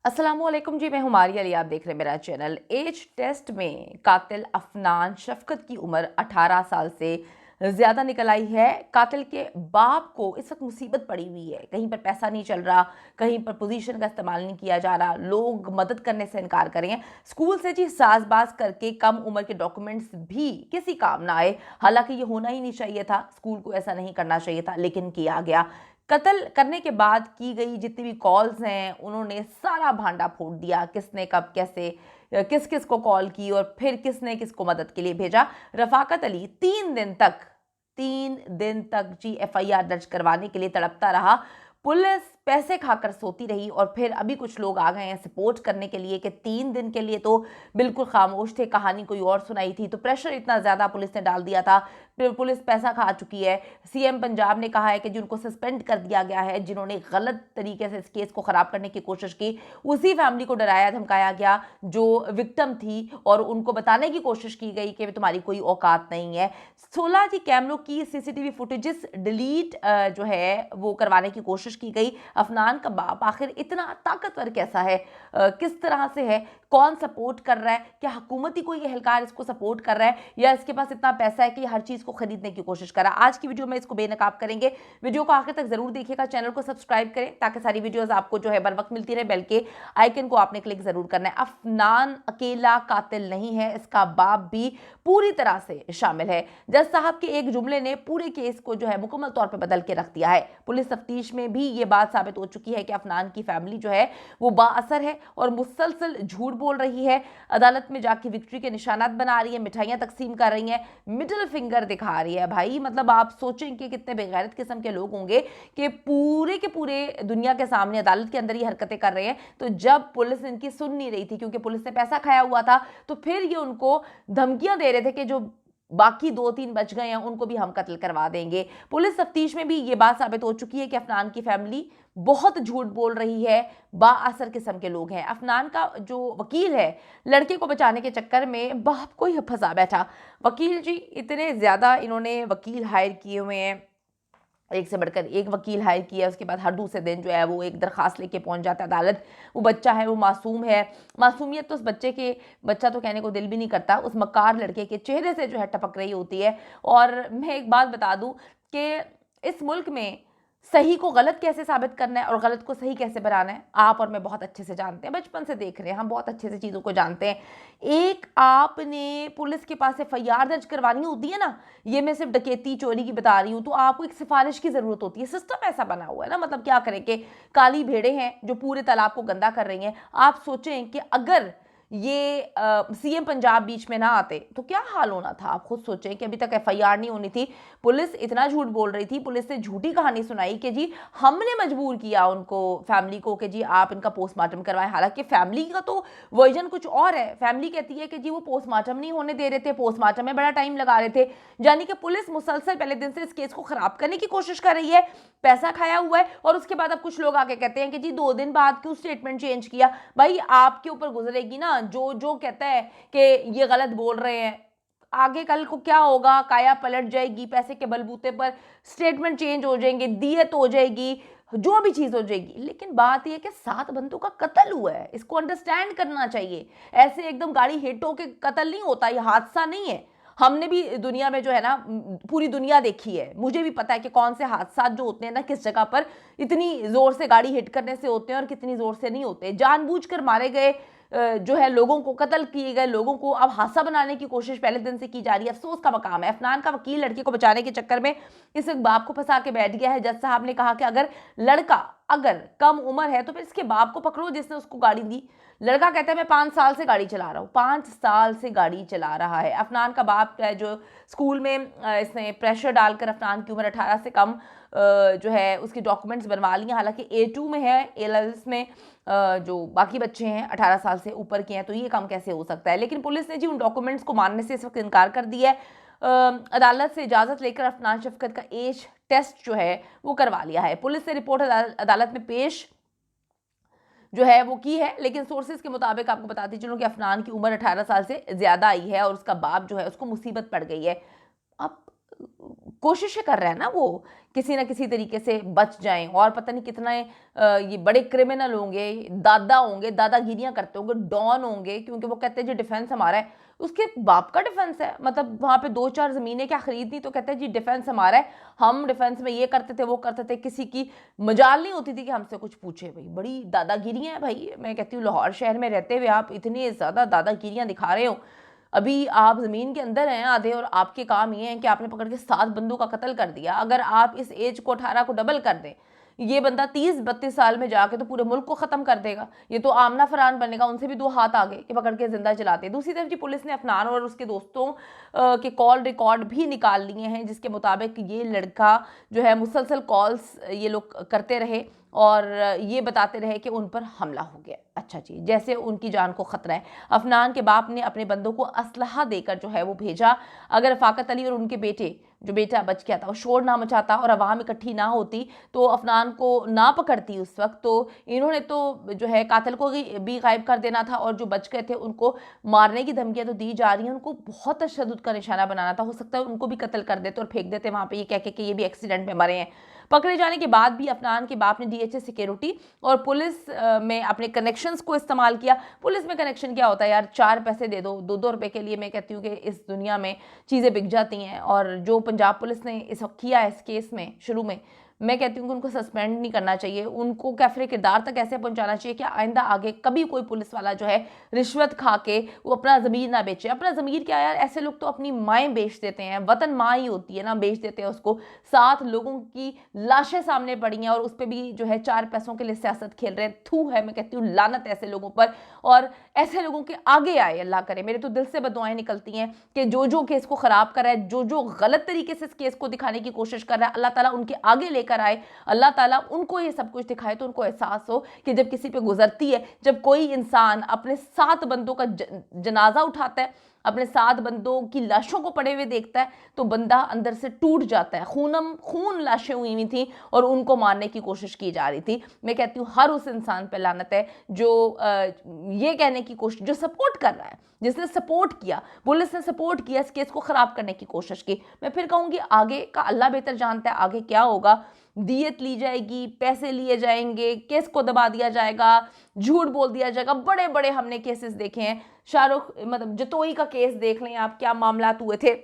अस्सलामुअलैकुम जी, मैं हूं मारिया अली। आप देख रहे हैं मेरा चैनल। एज टेस्ट में कातिल अफनान शफकत की उम्र 18 साल से ज़्यादा निकल आई है। कातिल के बाप को इस वक्त मुसीबत पड़ी हुई है। कहीं पर पैसा नहीं चल रहा, कहीं पर पोजीशन का इस्तेमाल नहीं किया जा रहा, लोग मदद करने से इनकार कर रहे हैं। स्कूल से जी साजबाज करके कम उम्र के डॉक्यूमेंट्स भी किसी काम ना आए। हालांकि ये होना ही नहीं चाहिए था, स्कूल को ऐसा नहीं करना चाहिए था, लेकिन किया गया। कत्ल करने के बाद की गई जितनी भी कॉल्स हैं, उन्होंने सारा भांडा फोड़ दिया। किसने कब कैसे किस किस को कॉल की और फिर किसने किसको मदद के लिए भेजा। रफाकत अली 3 दिन तक जी एफआईआर दर्ज करवाने के लिए तड़पता रहा। पुलिस पैसे खाकर सोती रही और फिर अभी कुछ लोग आ गए हैं सपोर्ट करने के लिए कि 3 दिन के लिए तो बिल्कुल खामोश थे, कहानी कोई और सुनाई थी। तो प्रेशर इतना ज़्यादा पुलिस ने डाल दिया था। फिर पुलिस पैसा खा चुकी है। सीएम पंजाब ने कहा है कि जिनको सस्पेंड कर दिया गया है, जिन्होंने गलत तरीके से इस केस को ख़राब करने की कोशिश की, उसी फैमिली को डराया धमकाया गया जो विक्टिम थी, और उनको बताने की कोशिश की गई कि तुम्हारी कोई औकात नहीं है। 16 जी कैमरों की सीसीटीवी फुटेजेस डिलीट जो है वो करवाने की कोशिश की गई। अफनान का बाप आखिर इतना ताकतवर कैसा है, किस तरह से है, कौन सपोर्ट कर रहा है, क्या हुकूमती कोई एहलकार इसको सपोर्ट कर रहा है, या इसके पास इतना पैसा है कि हर चीज़ को खरीदने की कोशिश कर रहा है। आज की वीडियो में इसको बेनकाब करेंगे। वीडियो को आखिर तक जरूर देखिएगा, चैनल को सब्सक्राइब करें ताकि सारी वीडियोस आपको जो है बर वक्त मिलती रहे, बल्कि आइकन को आपने क्लिक जरूर करना है। अफनान अकेला कातिल नहीं है, इसका बाप भी पूरी तरह से शामिल है। जज साहब के एक जुमले ने पूरे केस को जो है मुकम्मल तौर पर बदल के रख दिया है। पुलिस तफ्तीश में भी ये बात साबित हो चुकी है कि अफनान की फैमिली जो है वो बाअसर है और मुसलसल झूठ बोल रही है। अदालत में जाके विक्ट्री के निशानात बना रही है, मिठाइयां तकसीम कर रही है, मिडिल फिंगर दिखा रही है। भाई मतलब आप सोचें कि कितने बेगैरत किस्म के लोग होंगे कि पूरे के पूरे दुनिया के सामने अदालत के अंदर ही हरकतें कर रहे हैं। तो जब पुलिस इनकी सुन नहीं रही थी क्योंकि पुलिस ने पैसा खाया हुआ था, तो फिर ये उनको धमकियां दे रहे थे कि जो बाकी 2-3 बच गए हैं उनको भी हम कत्ल करवा देंगे। पुलिस तफ्तीश में भी ये बात साबित हो चुकी है कि अफनान की फैमिली बहुत झूठ बोल रही है, बाअसर किस्म के लोग हैं। अफनान का जो वकील है, लड़के को बचाने के चक्कर में बाप को ही फंसा बैठा। वकील जी इतने ज़्यादा इन्होंने वकील हायर किए हुए हैं, एक से बढ़कर एक वकील हायर किया। उसके बाद हर दूसरे दिन जो है वो एक दरखास्त लेके पहुंच जाता है अदालत। वो बच्चा है, वो मासूम है। मासूमियत तो उस बच्चे के, बच्चा तो कहने को दिल भी नहीं करता, उस मक्कार लड़के के चेहरे से जो है टपक रही होती है। और मैं एक बात बता दूं कि इस मुल्क में सही को गलत कैसे साबित करना है और गलत को सही कैसे बनाना है, आप और मैं बहुत अच्छे से जानते हैं। बचपन से देख रहे हैं, हम बहुत अच्छे से चीज़ों को जानते हैं। एक आपने पुलिस के पास एफआईआर दर्ज करवानी होती है ना, ये मैं सिर्फ डकैती चोरी की बता रही हूँ, तो आपको एक सिफारिश की ज़रूरत होती है। सिस्टम ऐसा बना हुआ है ना, मतलब क्या करें कि काली भेड़ें हैं जो पूरे तालाब को गंदा कर रही हैं। आप सोचें कि अगर ये सीएम पंजाब बीच में ना आते तो क्या हाल होना था। आप खुद सोचें कि अभी तक एफआईआर नहीं होनी थी। पुलिस इतना झूठ बोल रही थी, पुलिस ने झूठी कहानी सुनाई कि जी हमने मजबूर किया उनको, फैमिली को, कि जी आप इनका पोस्टमार्टम करवाएं। हालांकि फैमिली का तो वर्जन कुछ और है। फैमिली कहती है कि जी वो पोस्टमार्टम नहीं होने दे रहे थे, पोस्टमार्टम में बड़ा टाइम लगा रहे थे। यानी कि पुलिस मुसलसल पहले दिन से इस केस को खराब करने की कोशिश कर रही है, पैसा खाया हुआ है। और उसके बाद अब कुछ लोग आके कहते हैं कि जी 2 दिन बाद क्यों स्टेटमेंट चेंज किया। भाई आपके ऊपर गुजरेगी ना, जो जो कहता है कि ये गलत बोल रहे हैं, आगे कल को क्या होगा, काया पलट जाएगी, पैसे के बलबूते पर स्टेटमेंट चेंज हो जाएंगे, दियत हो जाएगी, जो भी चीज हो जाएगी। लेकिन बात यह है कि 7 बंदों का कत्ल हुआ है, इसको अंडरस्टैंड करना चाहिए। ऐसे एकदम गाड़ी हिट होके कत्ल नहीं होता, ये हादसा नहीं है। हमने भी दुनिया में जो है ना पूरी दुनिया देखी है, मुझे भी पता है कि कौन से हादसा जो होते हैं ना किस जगह पर इतनी जोर से गाड़ी हिट करने से होते हैं और कितनी जोर से नहीं होते। जानबूझकर मारे गए जो है लोगों को, कत्ल किए गए लोगों को अब हादसा बनाने की कोशिश पहले दिन से की जा रही है। अफसोस का मकाम है, अफनान का वकील लड़के को बचाने के चक्कर में इस बाप को फंसा के बैठ गया है। जज साहब ने कहा कि अगर लड़का अगर कम उम्र है तो फिर इसके बाप को पकड़ो जिसने उसको गाड़ी दी। लड़का कहता है मैं 5 साल से गाड़ी चला रहा हूँ, 5 साल से गाड़ी चला रहा है। अफनान का बाप है जो स्कूल में इसने प्रेशर डालकर अफनान की उम्र 18 से कम जो है उसकी डॉक्यूमेंट्स बनवा लिए। हालांकि A2 में है, A में जो बाकी बच्चे हैं 18 साल से ऊपर के हैं, तो ये काम कैसे हो सकता है। लेकिन पुलिस ने जी उन डॉक्यूमेंट्स को मानने से इस वक्त इनकार कर दिया है। अदालत से इजाज़त लेकर अफनान शफकत का एज टेस्ट जो है वो करवा लिया है। पुलिस ने रिपोर्ट अदालत में पेश जो है वो की है, लेकिन सोर्सेज के मुताबिक आपको बताती चलूँ कि अफनान की उम्र 18 साल से ज़्यादा आई है और उसका बाप जो है उसको मुसीबत पड़ गई है। अब कोशिशें कर रहे हैं ना वो, किसी ना किसी तरीके से बच जाएं। और पता नहीं कितना ये बड़े क्रिमिनल होंगे, दादा होंगे, दादागिरियां करते होंगे, डॉन होंगे, क्योंकि वो कहते हैं जी डिफेंस हमारा है। उसके बाप का डिफेंस है, मतलब वहां पे 2-4 जमीनें क्या खरीदनी तो कहते हैं जी डिफेंस हमारा है, हम डिफेंस में ये करते थे वो करते थे, किसी की मजाल नहीं होती थी कि हमसे कुछ पूछे। भाई बड़ी दादागिरियां हैं भाई। मैं कहती हूँ लाहौर शहर में रहते हुए आप इतनी ज़्यादा दादागिरियां दिखा रहे हो। अभी आप ज़मीन के अंदर हैं आधे, और आपके काम ये है कि आपने पकड़ के 7 बंदों का कत्ल कर दिया। अगर आप इस एज को 18 को डबल कर दें, ये बंदा 30-32 साल में जाके तो पूरे मुल्क को ख़त्म कर देगा। ये तो आमना फरहान बनेगा, उनसे भी 2 हाथ आगे कि पकड़ के जिंदा जलाते। दूसरी तरफ जी पुलिस ने अफनान और उसके दोस्तों के कॉल रिकॉर्ड भी निकाल लिए हैं, जिसके मुताबिक ये लड़का जो है मुसलसल कॉल्स ये लोग करते रहे और ये बताते रहे कि उन पर हमला हो गया। अच्छा जी, जैसे उनकी जान को ख़तरा है। अफनान के बाप ने अपने बंदों को असलहा देकर जो है वो भेजा। अगर रफ़ाकत अली और उनके बेटे, जो बेटा बच गया था, वो शोर ना मचाता और अवाम इकट्ठी ना होती तो अफनान को ना पकड़ती उस वक्त, तो इन्होंने तो जो है कातिल को भी गायब कर देना था, और जो बच गए थे उनको मारने की धमकियां तो दी जा रही हैं। उनको बहुत तशद्दुद का निशाना बनाना था, हो सकता है उनको भी कत्ल कर देते और फेंक देते वहाँ पे, ये कह के कि ये भी एक्सीडेंट में मरे हैं। पकड़े जाने के बाद भी अफनान के बाप ने डीएचए सिक्योरिटी और पुलिस में अपने कनेक्शंस को इस्तेमाल किया। पुलिस में कनेक्शन क्या होता है यार, 4 पैसे दे दो, 2-2 रुपए के लिए मैं कहती हूँ कि इस दुनिया में चीज़ें बिक जाती हैं। और जो पंजाब पुलिस ने इस किया इस केस में शुरू में, मैं कहती हूँ कि उनको सस्पेंड नहीं करना चाहिए, उनको कैफरे किरदार तक ऐसे पहुंचाना चाहिए कि आइंदा आगे कभी कोई पुलिस वाला जो है रिश्वत खा के वो अपना ज़मीर ना बेचे। अपना ज़मीर क्या यार, ऐसे लोग तो अपनी माएँ बेच देते हैं, वतन माँ ही होती है ना, बेच देते हैं उसको। 7 लोगों की लाशें सामने पड़ी हैं और उस पर भी जो है 4 पैसों के लिए सियासत खेल रहे हैं। थू है, मैं कहती हूँ लानत ऐसे लोगों पर, और ऐसे लोगों के आगे आए अल्लाह करे। मेरे तो दिल से बदुआएं निकलती हैं कि जो केस को ख़राब कर रहा है, जो गलत तरीके से इस केस को दिखाने की कोशिश कर रहा है, अल्लाह ताला उनके आगे लेकर आए, अल्लाह ताला उनको ये सब कुछ दिखाए, तो उनको एहसास हो कि जब किसी पे गुजरती है, जब कोई इंसान अपने 7 बंदों का जनाजा उठाता है, अपने 7 बंदों की लाशों को पड़े हुए देखता है, तो बंदा अंदर से टूट जाता है। खून लाशें हुई हुई थी और उनको मारने की कोशिश की जा रही थी। मैं कहती हूँ हर उस इंसान पे लानत है जो ये कहने की कोशिश, जो सपोर्ट कर रहा है, जिसने सपोर्ट किया, पुलिस ने सपोर्ट किया, इस केस को खराब करने की कोशिश की। मैं फिर कहूँगी आगे का अल्लाह बेहतर जानता है आगे क्या होगा। दियत ली जाएगी, पैसे लिए जाएंगे, केस को दबा दिया जाएगा, झूठ बोल दिया जाएगा। बड़े बड़े हमने केसेस देखे हैं, शाहरुख मतलब जतोई का केस देख लें आप, क्या मामला हुए थे,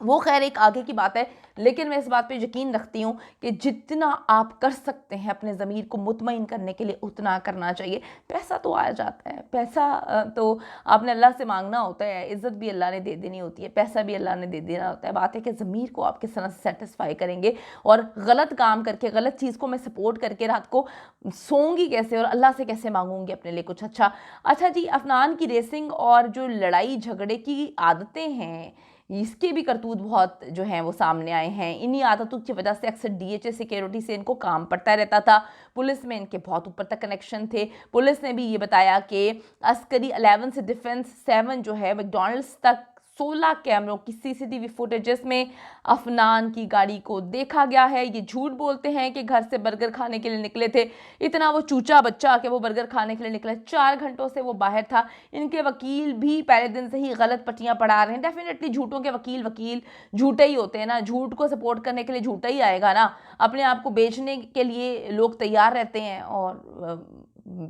वो खैर एक आगे की बात है। लेकिन मैं इस बात पे यकीन रखती हूँ कि जितना आप कर सकते हैं अपने ज़मीर को मुतमईन करने के लिए उतना करना चाहिए। पैसा तो आ जाता है, पैसा तो आपने अल्लाह से मांगना होता है, इज़्ज़त भी अल्लाह ने दे देनी होती है, पैसा भी अल्लाह ने दे देना होता है। बात है कि ज़मीर को आप किस तरह से सेटिस्फाई करेंगे, और गलत काम करके, गलत चीज़ को मैं सपोर्ट करके रात को सोऊंगी कैसे और अल्लाह से कैसे मांगूंगी अपने लिए कुछ अच्छा। अच्छा जी, अफनान की रेसिंग और जो लड़ाई झगड़े की आदतें हैं, इसके भी करतूत बहुत जो हैं वो सामने आए हैं। इन्हीं आदतों की वजह से अक्सर डीएचए सिक्योरिटी से इनको काम पड़ता रहता था। पुलिस में इनके बहुत ऊपर तक कनेक्शन थे। पुलिस ने भी ये बताया कि अस्करी 11 से डिफेंस 7 जो है मैकडॉनल्ड्स तक 16 कैमरों की सीसीटीवी फुटेजेस में अफनान की गाड़ी को देखा गया है। ये झूठ बोलते हैं कि घर से बर्गर खाने के लिए निकले थे। इतना वो चूचा बच्चा कि वो बर्गर खाने के लिए निकला, 4 घंटों से वो बाहर था। इनके वकील भी पहले दिन से ही गलत पट्टियां पढ़ा रहे हैं। डेफिनेटली झूठों के वकील झूठे ही होते हैं ना, झूठ को सपोर्ट करने के लिए झूठा ही आएगा ना। अपने आप को बेचने के लिए लोग तैयार रहते हैं और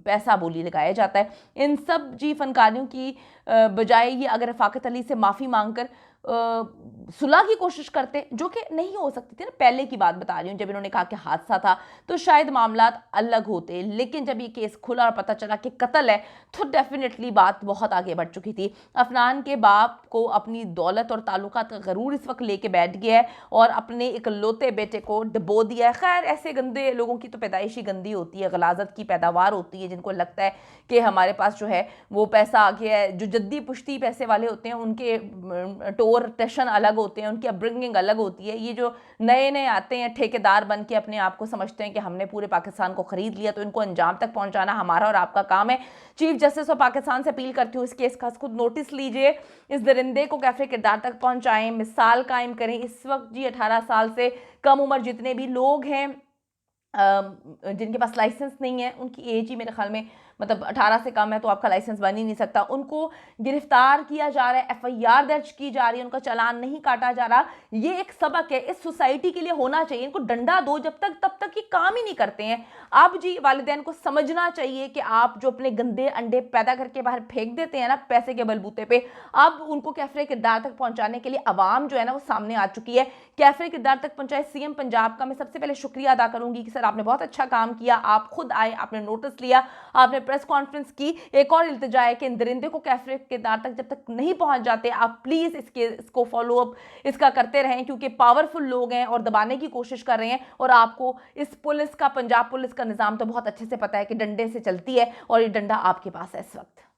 पैसा बोली लगाया जाता है। इन सब जी फनकारियों की बजाय ये अगर रफ़ाकत अली से माफ़ी मांगकर सुलह की कोशिश करते, जो कि नहीं हो सकती थी ना, पहले की बात बता रही हूँ, जब इन्होंने कहा कि हादसा था तो शायद मामला अलग होते। लेकिन जब ये केस खुला और पता चला कि कत्ल है, तो डेफिनेटली बात बहुत आगे बढ़ चुकी थी। अफनान के बाप को अपनी दौलत और ताल्लुकात का गरूर इस वक्त लेके बैठ गया है और अपने इकलौते बेटे को डबो दिया है। खैर, ऐसे गंदे लोगों की तो पैदाइश ही गंदी होती है, गलाजत की पैदावार होती है, जिनको लगता है कि हमारे पास जो है वो पैसा आ गया है। जो जद्दी पुश्ती पैसे वाले होते हैं, उनके टोर टेशन अलग होते हैं, उनकी अपब्रिंगिंग अलग होती है। ये जो नए नए आते हैं ठेकेदार बन के, अपने आप को समझते हैं कि हमने पूरे पाकिस्तान को खरीद लिया, तो इनको अंजाम तक पहुंचाना हमारा और आपका काम है। चीफ जस्टिस ऑफ पाकिस्तान से अपील करती हूँ, इस केस का खुद नोटिस लीजिए, इस दरिंदे को कैफे किरदार तक पहुंचाएं, मिसाल कायम करें। इस वक्त जी 18 साल से कम उम्र जितने भी लोग हैं जिनके पास लाइसेंस नहीं है, उनकी एज ही मेरे ख्याल में मतलब 18 से कम है तो आपका लाइसेंस बन ही नहीं सकता, उनको गिरफ्तार किया जा रहा है, एफआईआर दर्ज की जा रही है, उनका चालान नहीं काटा जा रहा। ये एक सबक है, इस सोसाइटी के लिए होना चाहिए। इनको डंडा दो जब तक, तब तक ये काम ही नहीं करते हैं। अब जी वालिदैन को समझना चाहिए कि आप जो अपने गंदे अंडे पैदा करके बाहर फेंक देते हैं ना पैसे के बलबूते पे, अब उनको कैफरे किरदार तक पहुंचाने के लिए आवाम जो है ना वो सामने आ चुकी है। कैफरे किरदार तक पहुंचाए सीएम पंजाब का मैं सबसे पहले शुक्रिया अदा करूंगी कि सर आपने बहुत अच्छा काम किया, आप खुद आए, आपने नोटिस लिया, आपने प्रेस कॉन्फ्रेंस की। एक और इल्तिजा है कि इन दरिंदे को कैफरे किरदार तक जब तक नहीं पहुंच जाते, आप प्लीज इसको फॉलो अप इसका करते रहें, क्योंकि पावरफुल लोग हैं और दबाने की कोशिश कर रहे हैं। और आपको इस पुलिस का, पंजाब पुलिस का निजाम तो बहुत अच्छे से पता है कि डंडे से चलती है और ये डंडा आपके पास है इस वक्त।